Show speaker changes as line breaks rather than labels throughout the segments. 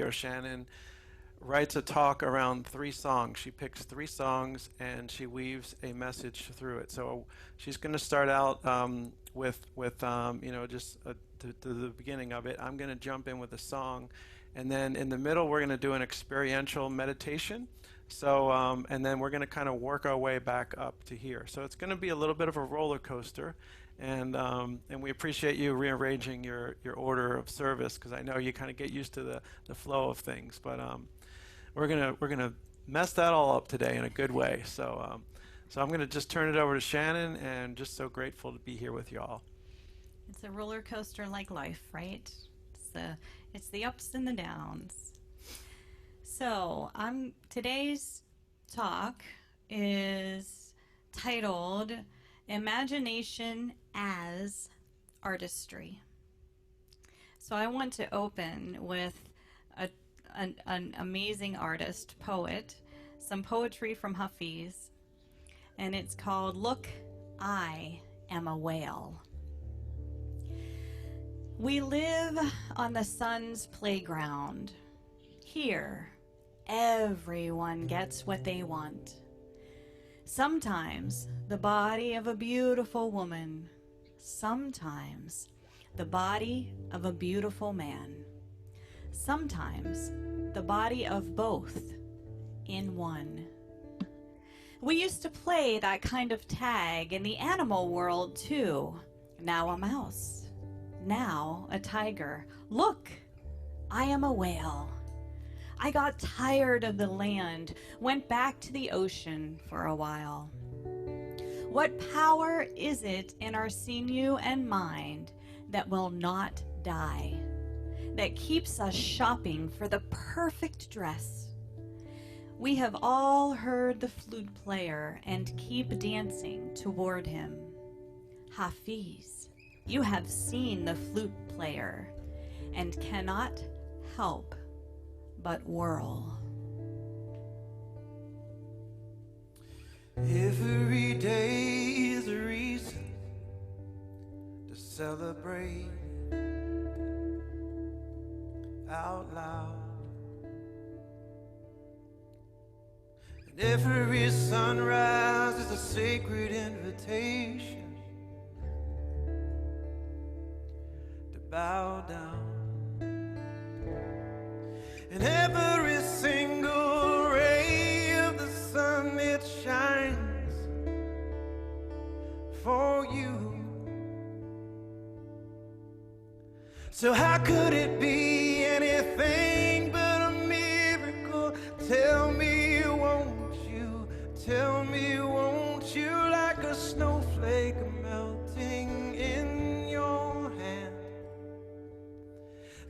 or Shannon writes a talk around 3 songs. She picks 3 songs and she weaves a message through it. So she's going to start out with just the beginning of it. I'm going to jump in with a song, and then in the middle we're going to do an experiential meditation. So and then we're going to kind of work our way back up to here. So it's going to be a little bit of a roller coaster. And we appreciate you rearranging your order of service, because I know you kind of get used to the flow of things. But we're gonna mess that all up today in a good way. So I'm gonna just turn it over to Shannon, and just so grateful to be here with y'all.
It's a roller coaster like life, right? It's the ups and the downs. So today's talk is titled Imagination as Artistry. So I want to open with an amazing artist, poet, some poetry from Hafiz, and it's called Look, I Am a Whale. We live on the sun's playground. Here, everyone gets what they want. Sometimes the body of a beautiful woman, sometimes the body of a beautiful man, sometimes the body of both in one. We used to play that kind of tag in the animal world too. Now a mouse, now a tiger. Look, I am a whale. I got tired of the land, went back to the ocean for a while. What power is it in our sinew and mind that will not die, that keeps us shopping for the perfect dress? We have all heard the flute player and keep dancing toward him. Hafiz, you have seen the flute player and cannot help but whirl.
Every day is a reason to celebrate out loud. And every sunrise is a sacred invitation to bow down. And every single ray of the sun, it shines for you. So how could it be anything but a miracle? Tell me, won't you? Tell me, won't you? Like a snowflake melting in your hand,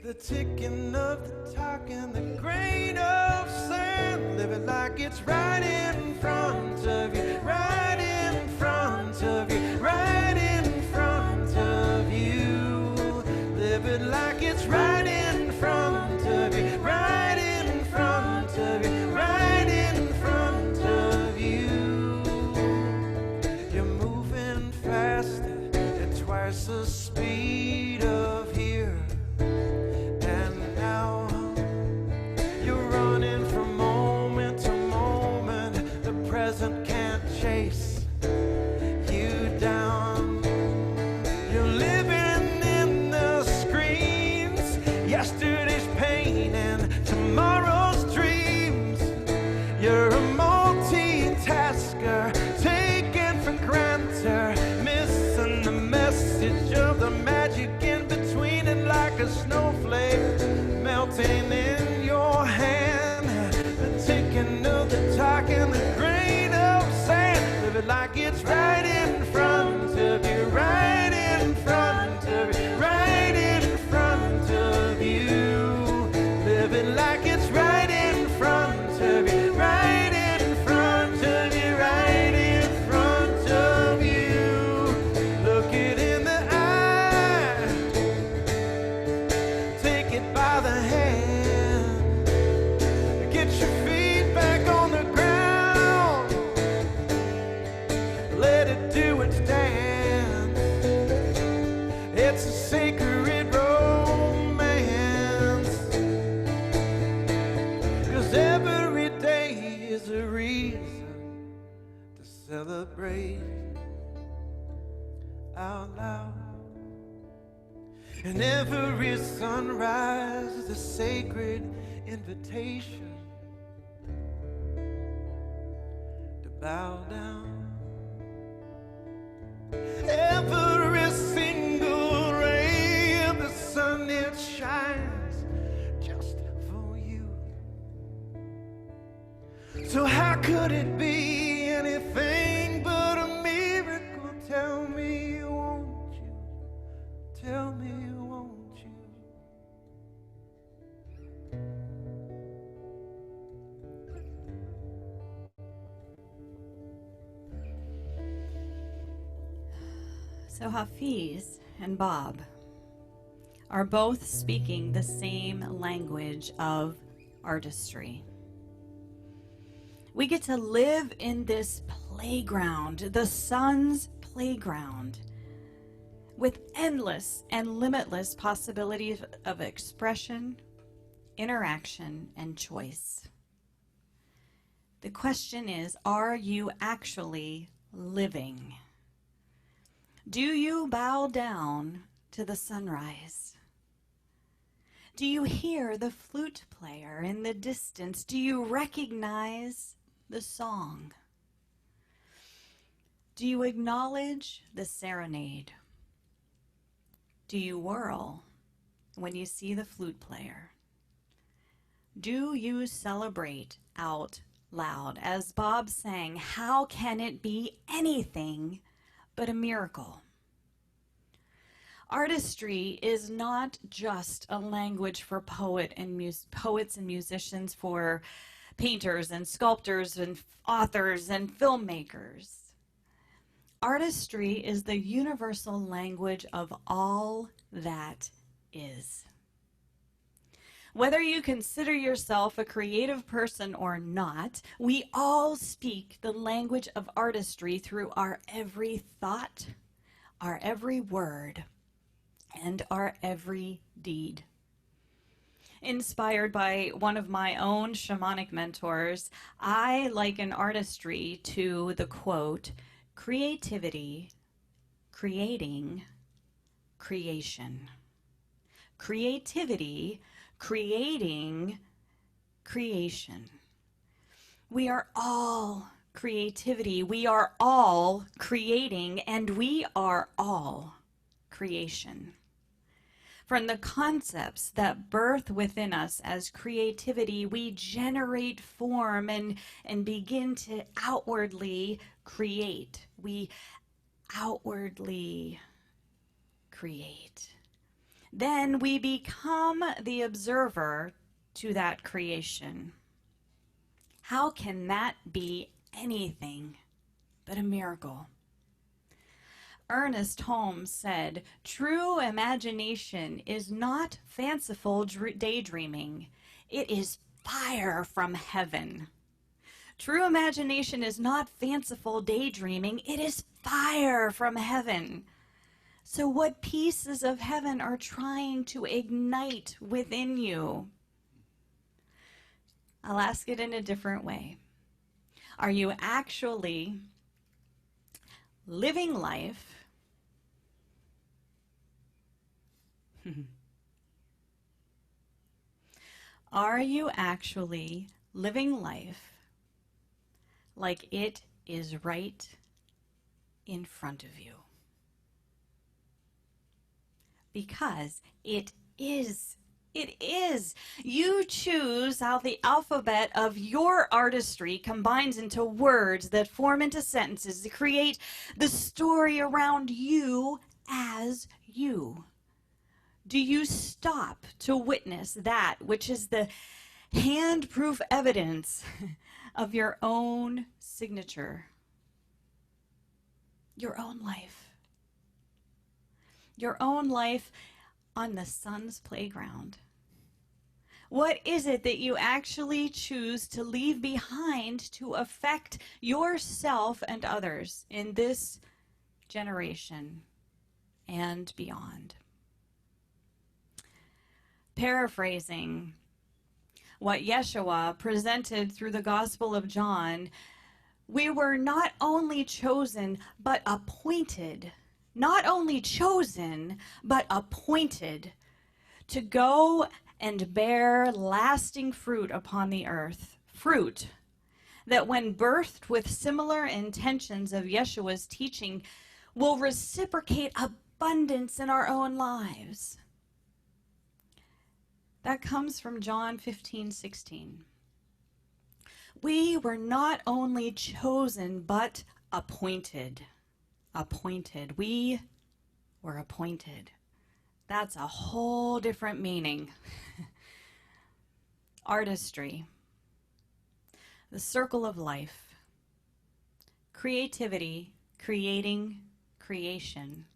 the ticking of the clock and the grain of sand. Live it like it's right in front of you, right in front of you, right in front of you. Live it like it's right in front of you, right in front of you, right in front of you. You're moving faster at twice the speed of here. Can't chase you down. You're living in the screens, yesterday's pain and tomorrow's dreams. You're a multitasker, taken for granted, missing the message of the magic in between, and like a snowflake melting in your hand, the ticking of the clock and the grain of sand. Live it like it's right in front of you, right in front of you, right in front of you. Live it like it's right in front of you, right in front of you, right in front of you. Look it in the eye, take it by the hand, get your feet back on the ground, let it do its dance. It's a sacred romance. celebrate out loud. And every sunrise is a sacred invitation to bow down. Every single ray of the sun, it shines just for you. So how could it be anything but a miracle? Tell me, won't you? Tell me, won't you?
So Hafiz and Bob are both speaking the same language of artistry. We get to live in this playground, the sun's playground, with endless and limitless possibilities of expression, interaction, and choice. The question is, are you actually living? Do you bow down to the sunrise? Do you hear the flute player in the distance? Do you recognize the song? Do you acknowledge the serenade? Do you whirl when you see the flute player? Do you celebrate out loud? As Bob sang, how can it be anything but a miracle? Artistry is not just a language for poets and musicians, for painters and sculptors and authors and filmmakers. Artistry is the universal language of all that is. Whether you consider yourself a creative person or not, we all speak the language of artistry through our every thought, our every word, and our every deed. Inspired by one of my own shamanic mentors, I liken artistry to the quote, creativity, creating, creation. Creativity, creating, creation. We are all creativity. We are all creating, and we are all creation. From the concepts that birth within us as creativity, we generate form and begin to outwardly create. We outwardly create. Then we become the observer to that creation. How can that be anything but a miracle? Ernest Holmes said, "True imagination is not fanciful daydreaming. It is fire from heaven." True imagination is not fanciful daydreaming. It is fire from heaven. So what pieces of heaven are trying to ignite within you? I'll ask it in a different way. Are you actually living life Are you actually living life like it is right in front of you? Because it is. It is. You choose how the alphabet of your artistry combines into words that form into sentences to create the story around you as you. Do you stop to witness that which is the hand-proof evidence of your own signature? Your own life. Your own life on the sun's playground. What is it that you actually choose to leave behind to affect yourself and others in this generation and beyond? Paraphrasing what Yeshua presented through the Gospel of John, We were not only chosen, but appointed. Not only chosen, but appointed to go and bear lasting fruit upon the earth. Fruit that, when birthed with similar intentions of Yeshua's teaching, will reciprocate abundance in our own lives. That comes from John 15:16. We were not only chosen, but appointed. Appointed. We were appointed. That's a whole different meaning. Artistry. The circle of life. Creativity, creating, creation.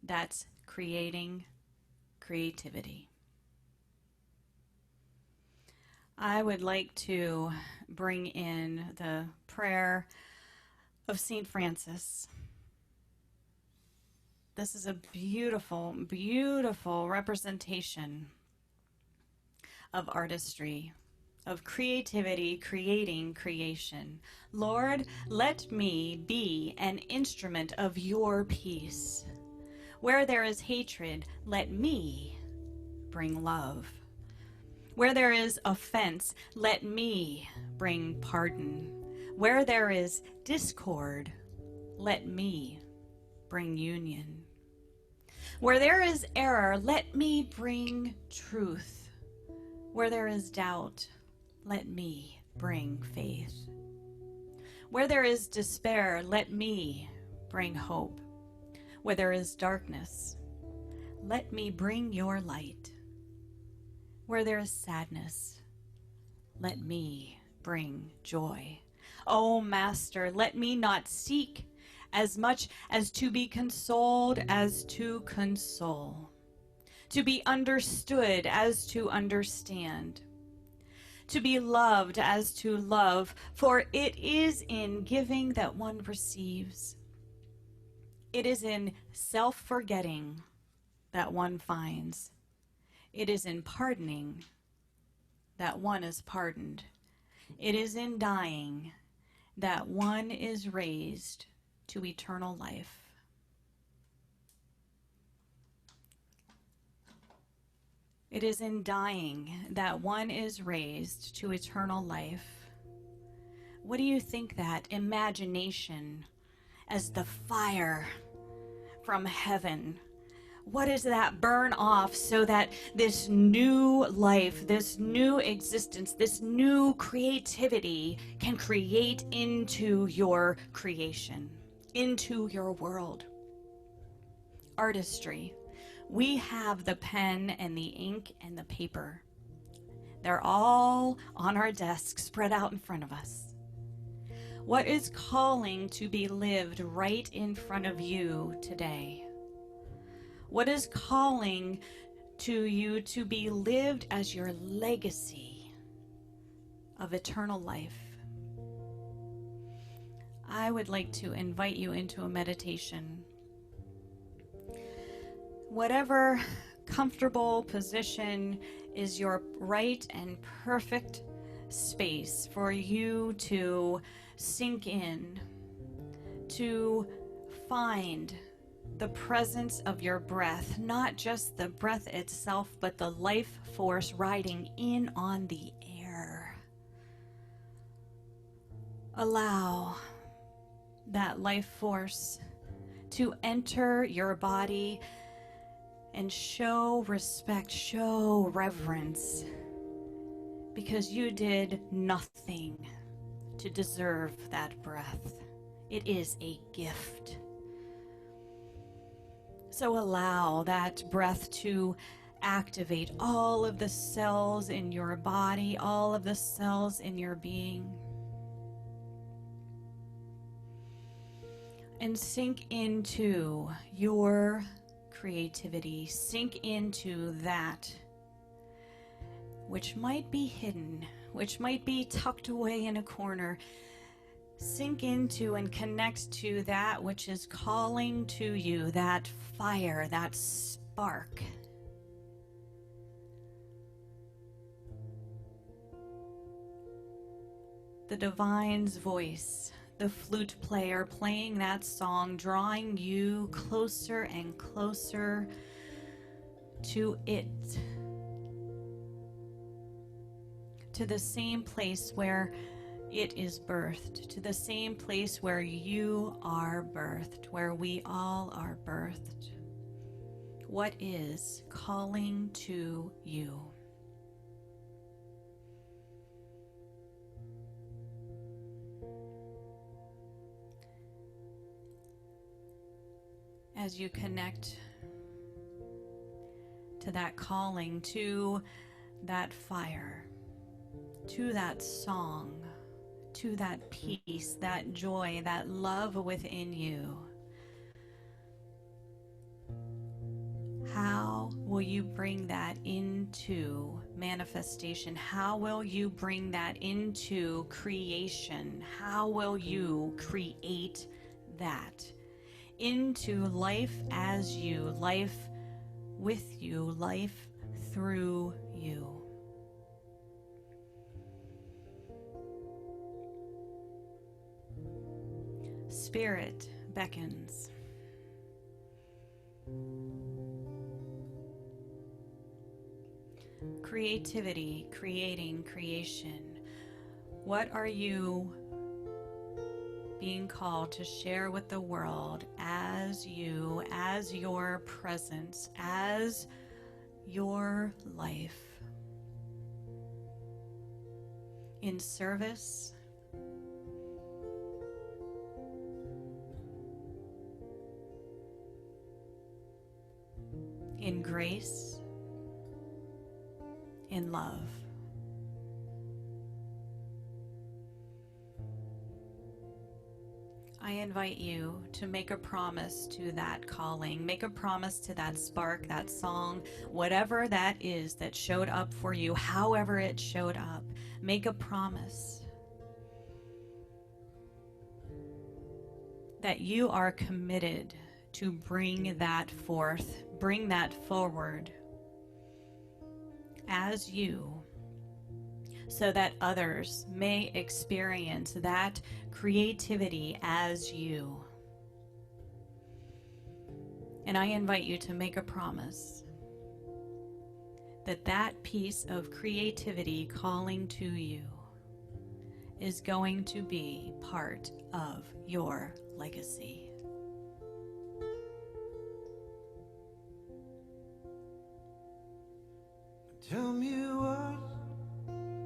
That's creating creativity. I would like to bring in the prayer of St. Francis. This is a beautiful, beautiful representation of artistry, of creativity, creating creation. Lord, let me be an instrument of your peace. Where there is hatred, let me bring love. Where there is offense, let me bring pardon. Where there is discord, let me bring union. Where there is error, let me bring truth. Where there is doubt, let me bring faith. Where there is despair, let me bring hope. Where there is darkness, let me bring your light. Where there is sadness, let me bring joy. O Master, let me not seek as much as to be consoled as to console, to be understood as to understand, to be loved as to love, for it is in giving that one receives. It is in self-forgetting that one finds. It is in pardoning that one is pardoned. It is in dying that one is raised to eternal life. It is in dying that one is raised to eternal life. What do you think that imagination as the fire from heaven, what does that burn off so that this new life, this new existence, this new creativity can create into your creation, into your world? Artistry. We have the pen and the ink and the paper. They're all on our desk, spread out in front of us. What is calling to be lived right in front of you today? What is calling to you to be lived as your legacy of eternal life? I would like to invite you into a meditation. Whatever comfortable position is your right and perfect space for you to sink in, to find the presence of your breath, not just the breath itself, but the life force riding in on the air. Allow that life force to enter your body and show respect, show reverence, because you did nothing to deserve that breath. It is a gift. So allow that breath to activate all of the cells in your body, all of the cells in your being. And sink into your creativity. Sink into that which might be hidden, which might be tucked away in a corner. Sink into and connect to that which is calling to you, that fire, that spark. the divine's voice, the flute player playing that song, drawing you closer and closer to it, to the same place where it is birthed, to the same place where you are birthed, where we all are birthed. What is calling to you? As you connect to that calling, to that fire, to that song, to that peace, that joy, that love within you, how will you bring that into manifestation? How will you bring that into creation? How will you create that into life as you, life with you, life through you? Spirit beckons. Creativity, creating, creation. What are you being called to share with the world as you, as your presence, as your life? In service, in grace, in love. I invite you to make a promise to that calling, make a promise to that spark, that song, whatever that is that showed up for you, however it showed up. Make a promise that you are committed to bring that forth, bring that forward as you, so that others may experience that creativity as you. And I invite you to make a promise that that piece of creativity calling to you is going to be part of your legacy.
Tell me what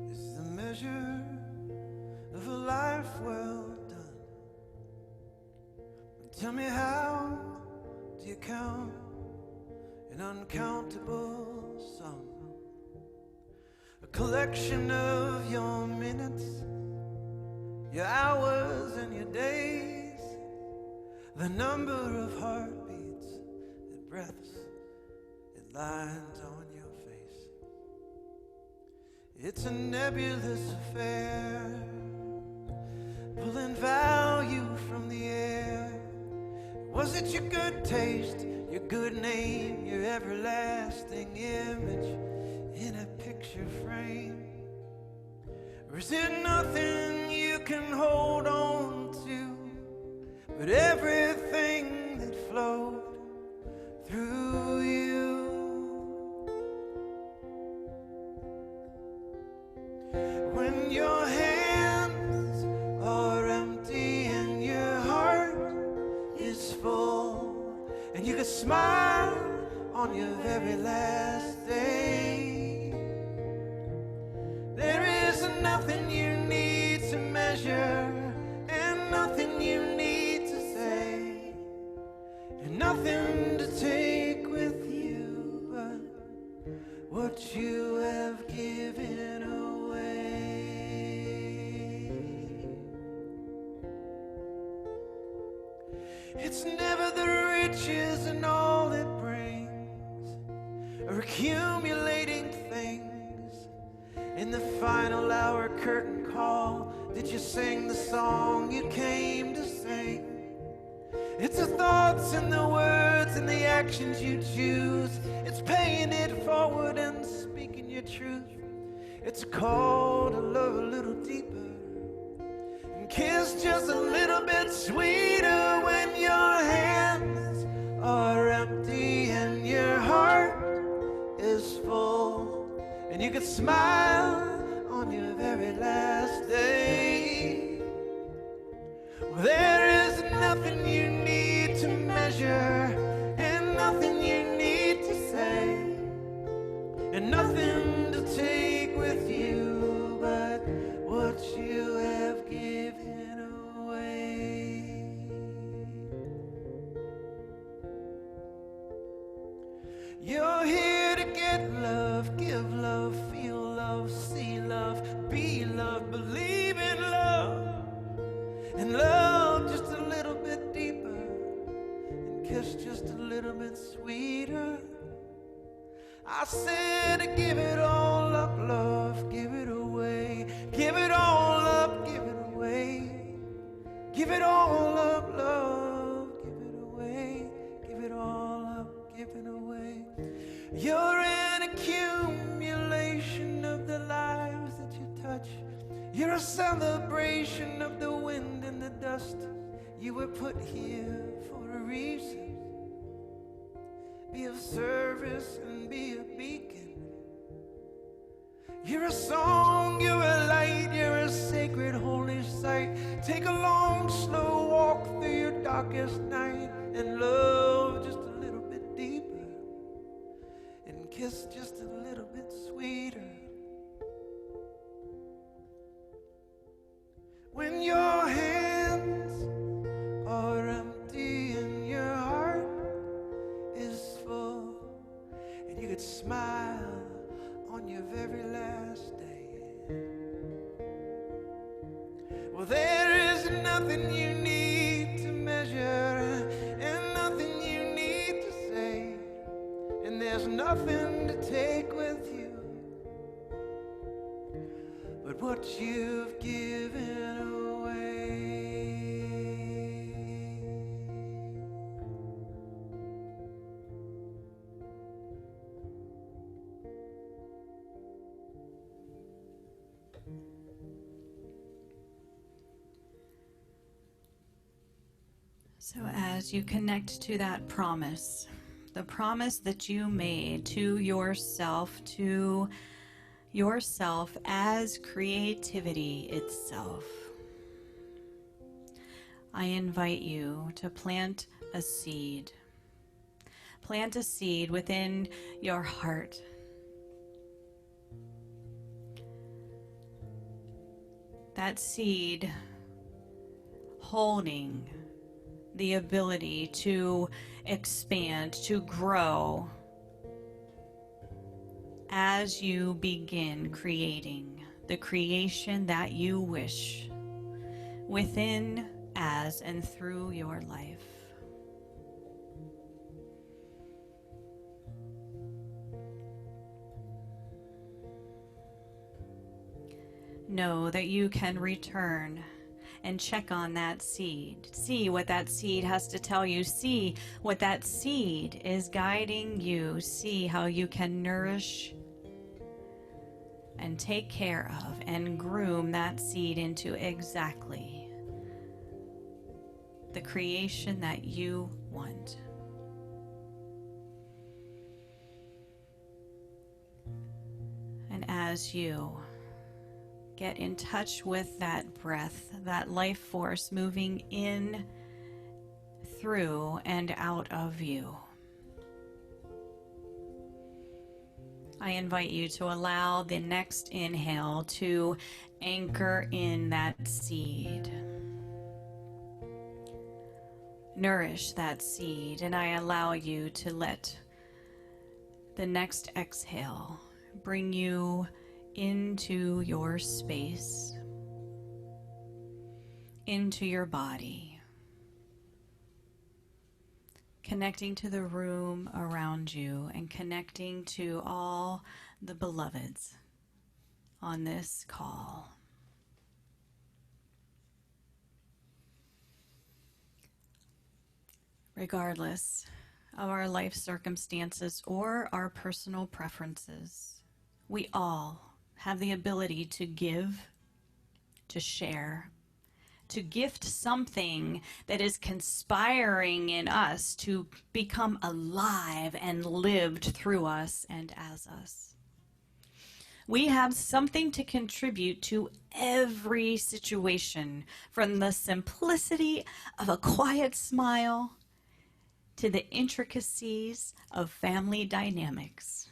is the measure of a life well done? Tell me how do you count an uncountable sum? A collection of your minutes, your hours and your days, the number of heartbeats, the breaths, it lines on your face. It's a nebulous affair, pulling value from the air. Was it your good taste, your good name, your everlasting image in a picture frame? Or is it nothing you can hold on to, but everything that flowed through you? When your hands are empty and your heart is full, and you can smile on your very last day, there is nothing you need to measure, and nothing you need to say, and nothing to take with you but what you have given away. It's never the riches and all it brings, or accumulating things. In the final hour curtain call, did you sing the song you came to sing? It's the thoughts and the words and the actions you choose. It's paying it forward and speaking your truth. It's a call to love a little deeper, kiss just a little bit sweeter when your hands are empty and your heart is full, and you could smile on your very last day. Well, there is nothing you need to measure, and nothing you need to say, and nothing to take with you but what you have given away. You're here to get love, give love, feel love, see love, be love, believe in love, and love just a little bit deeper, and kiss just a little bit sweeter. I said to give it all up, love, give it away. Give it all up, give it away. Give it all up, love, give it away. Give it all up, give it away. You're an accumulation of the lives that you touch. You're a celebration of the wind and the dust. You were put here for a reason. Be of service and be a beacon. You're a song, you're a light, you're a sacred holy sight. Take a long, slow walk through your darkest night and love just a little bit deeper and kiss just a little bit sweeter. When your hands are empty and your heart is full, and you could smile on your very last day. Well, there is nothing you need to measure, and nothing you need to say, and there's nothing to take with you but what you've given away.
So as you connect to that promise, the promise that you made to yourself as creativity itself, I invite you to plant a seed. Plant a seed within your heart. That seed holding the ability to expand, to grow as you begin creating the creation that you wish within, as, and through your life. Know that you can return and check on that seed. See what that seed has to tell you. See what that seed is guiding you. See how you can nourish and take care of and groom that seed into exactly the creation that you want. And as you get in touch with that breath, that life force moving in, through, and out of you, I invite you to allow the next inhale to anchor in that seed. Nourish that seed, and I allow you to let the next exhale bring you into your space, into your body, connecting to the room around you and connecting to all the beloveds on this call. Regardless of our life circumstances or our personal preferences, we all have the ability to give, to share, to gift something that is conspiring in us to become alive and lived through us and as us. We have something to contribute to every situation, from the simplicity of a quiet smile to the intricacies of family dynamics.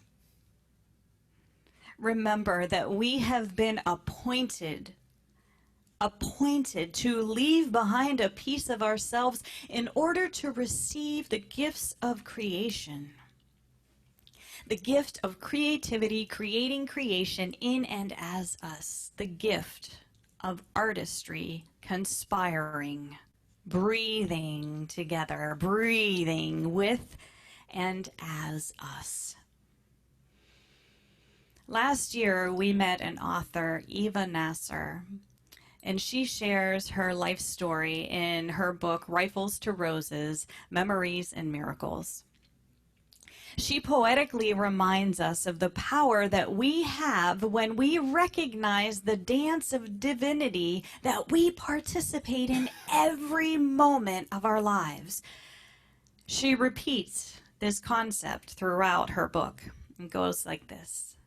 Remember that we have been appointed to leave behind a piece of ourselves in order to receive the gifts of creation. The gift of creativity, creating creation in and as us. The gift of artistry, conspiring, breathing together, breathing with and as us. Last year, we met an author, Iva Nasr, and she shares her life story in her book, Rifles to Roses, Memories and Miracles. She poetically reminds us of the power that we have when we recognize the dance of divinity that we participate in every moment of our lives. She repeats this concept throughout her book. It goes like this.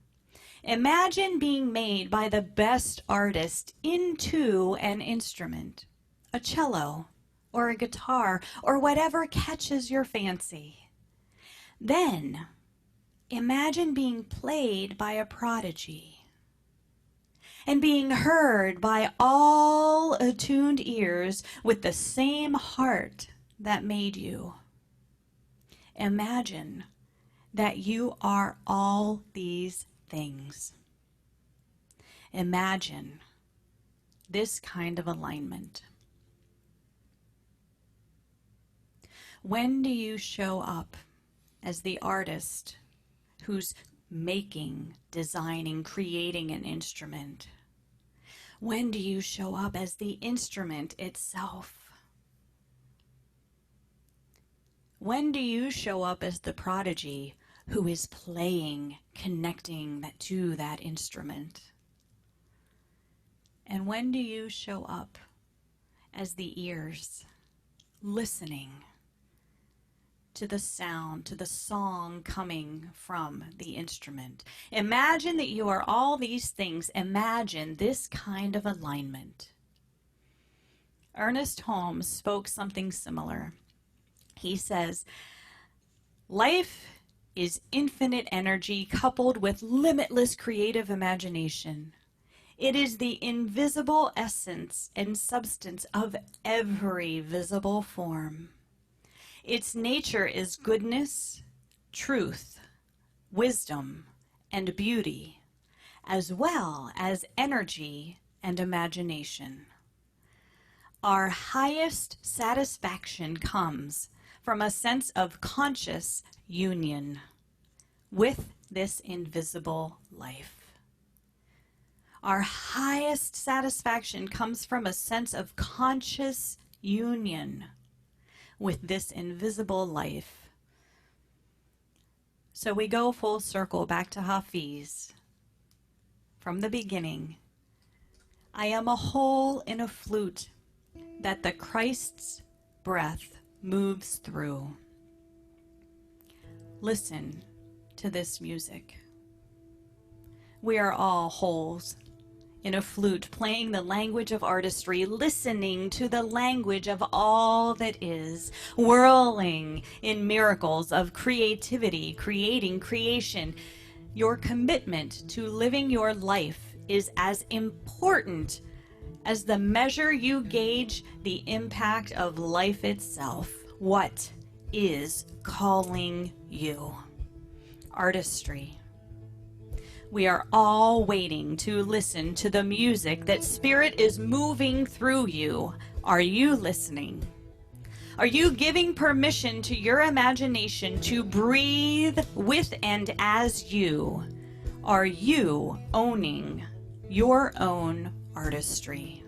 Imagine being made by the best artist into an instrument, a cello or a guitar or whatever catches your fancy. Then, imagine being played by a prodigy and being heard by all attuned ears with the same heart that made you. Imagine that you are all these things. Imagine this kind of alignment. When do you show up as the artist who's making, designing, creating an instrument? When do you show up as the instrument itself? When do you show up as the prodigy who is playing, connecting to that instrument? And when do you show up as the ears, listening to the sound, to the song coming from the instrument? Imagine that you are all these things. Imagine this kind of alignment. Ernest Holmes spoke something similar. He says, life is infinite energy coupled with limitless creative imagination. It is the invisible essence and substance of every visible form. Its nature is goodness, truth, wisdom, and beauty, as well as energy and imagination. Our highest satisfaction comes from a sense of conscious union with this invisible life. Our highest satisfaction comes from a sense of conscious union with this invisible life. So we go full circle back to Hafiz. From the beginning, I am a hole in a flute that the Christ's breath moves through. Listen to this music. We are all holes in a flute, playing the language of artistry, listening to the language of all that is, whirling in miracles of creativity, creating creation. Your commitment to living your life is as important as the measure you gauge the impact of life itself. What is calling you? Artistry. We are all waiting to listen to the music that Spirit is moving through you. Are you listening? Are you giving permission to your imagination to breathe with and as you? Are you owning your own artistry?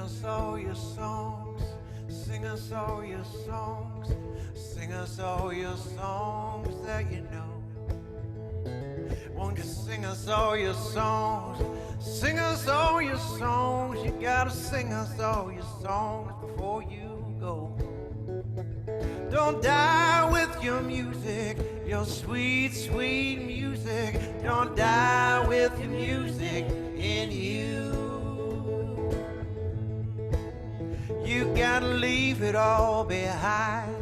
us all your songs. Sing us all your songs. Sing us all your songs that you know. Won't you sing us all your songs? Sing us all your songs. You gotta sing us all your songs before you go. Don't die with your music, your sweet, sweet music. Don't die with your music in you. You gotta leave it all behind.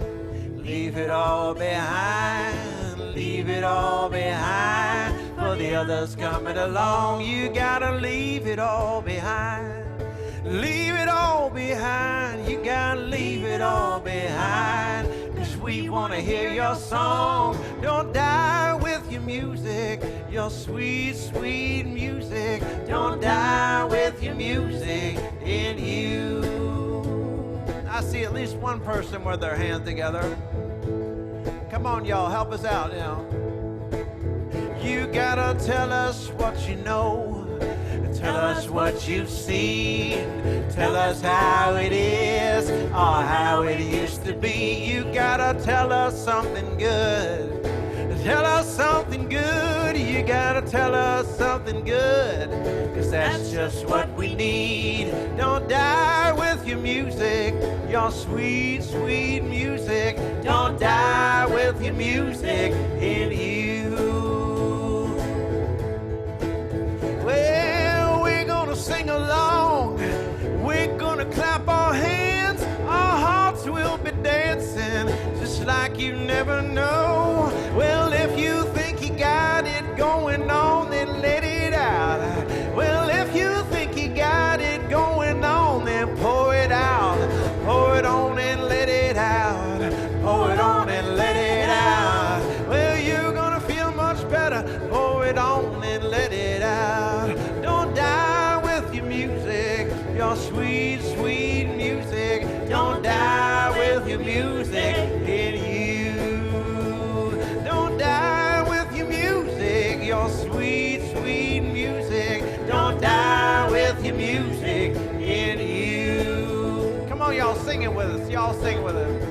Leave it all behind. Leave it all behind. For the others coming along, you gotta leave it all behind. Leave it all behind. You gotta leave it all behind. 'Cause we wanna hear your song. Don't die with your music, your sweet, sweet music. Don't die with your music in you. I see at least one person with their hands together. Come on, y'all, help us out now. You gotta tell us what you know. Tell us what you've seen. Tell us how it is or how it used to be. You gotta tell us something good. Tell us something good. You gotta tell us something good. 'Cause that's just what we need. Don't die with your music, your sweet, sweet music. Don't die with your music in you. Well, we're gonna sing along. We're gonna clap our hands. Our hearts will be dancing just like you never know. Well, if you think you got it going on, then let it out. Well, if you think you got it going on, then pour it out. Pour it on and let it out. Pour it on and let it out. Well, you're gonna feel much better. Pour it on and let it out. Don't die with your music, your sweet, sweet music. Don't die with your music in you. Don't die with your music, your sweet, sweet music. Don't die with your music in you. Come on, y'all, sing it with us. Y'all sing with us.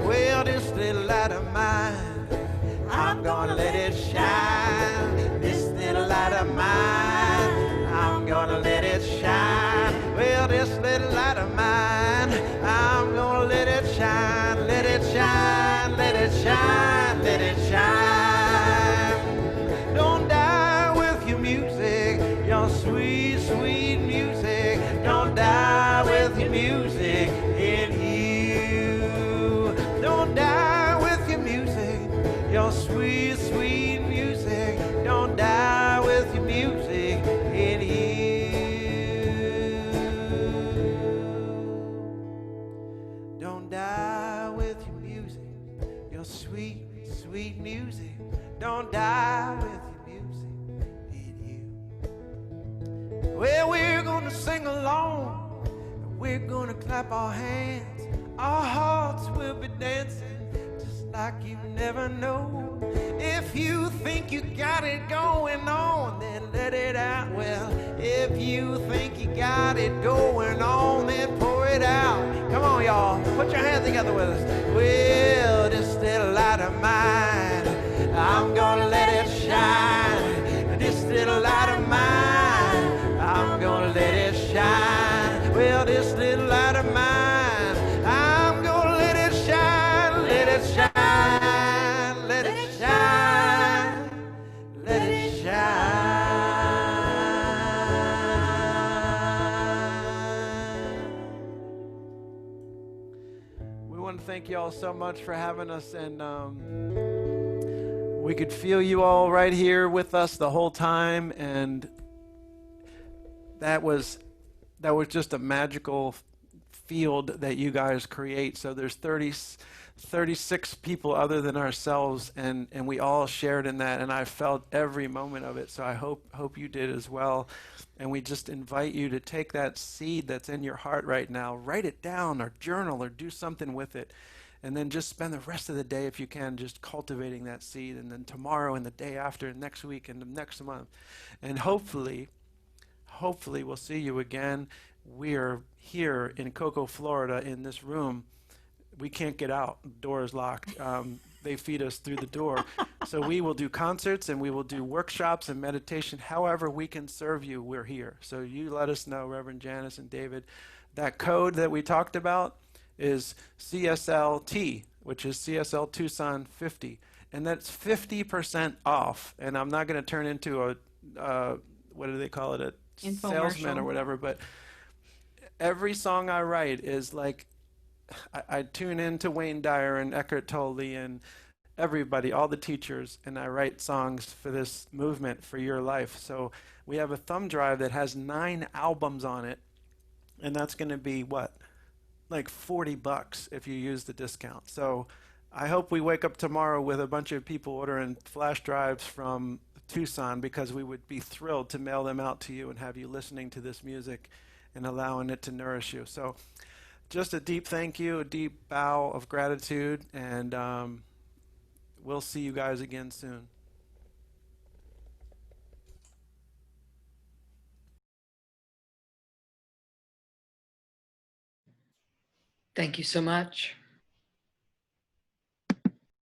Well, this little light of mine, I'm gonna let it shine. This little light of mine, I'm gonna let it shine. Well, this little light of mine, I'm gonna let it shine. Let it shine, let it shine, let it shine. Don't die with your music, your sweet, sweet music. Don't die with your music in you. Don't die with your music, your sweet, sweet music. Don't die with your music in you. Don't die with your music, your sweet, sweet music. Don't die with your music in you. Well, we're gonna sing along. We're gonna clap our hands. Our hearts will be dancing just like you never know. If you think you got it going on, then let it out. Well, if you think you got it going on, then pour it out. Come on, y'all. Put your hands together with us. Well, this little light of mine, I'm gonna let it shine. This little light of mine, I'm gonna let it shine. Well, this little light of mine, I'm gonna let it shine. Let it shine. Let it shine. Let it shine. We want to thank you all so much for having us, and we could feel you all right here with us the whole time, and that was just a magical field that you guys create. So there's 36 people other than ourselves, and we all shared in that, and I felt every moment of it. So I hope you did as well. And we just invite you to take that seed that's in your heart right now, write it down or journal or do something with it. And then just spend the rest of the day, if you can, just cultivating that seed. And then tomorrow and the day after and next week and the next month. And hopefully we'll see you again
we're here in Cocoa, Florida, in this room. We can't get out. The door is locked. They feed us through the door. So we will do concerts and we will do workshops and meditation. However we can serve you, we're here. So you let us know, Reverend Janice and David. That code that we talked about is CSLT, which is CSL Tucson 50. And that's 50% off. And I'm not going to turn into a, what do they call it, a salesman or whatever, but every song I write is like, I tune in to Wayne Dyer and Eckhart Tolle and everybody, all the teachers, and I write songs for this movement, for your life. So we have a thumb drive that has 9 albums on it, and that's going to be what? Like $40 if you use the discount. So I hope we wake up tomorrow with a bunch of people ordering flash drives from Tucson, because we would be thrilled to mail them out to you and have you listening to this music and allowing it to nourish you. So just a deep thank you, a deep bow of gratitude, and we'll see you guys again soon.
Thank you so much.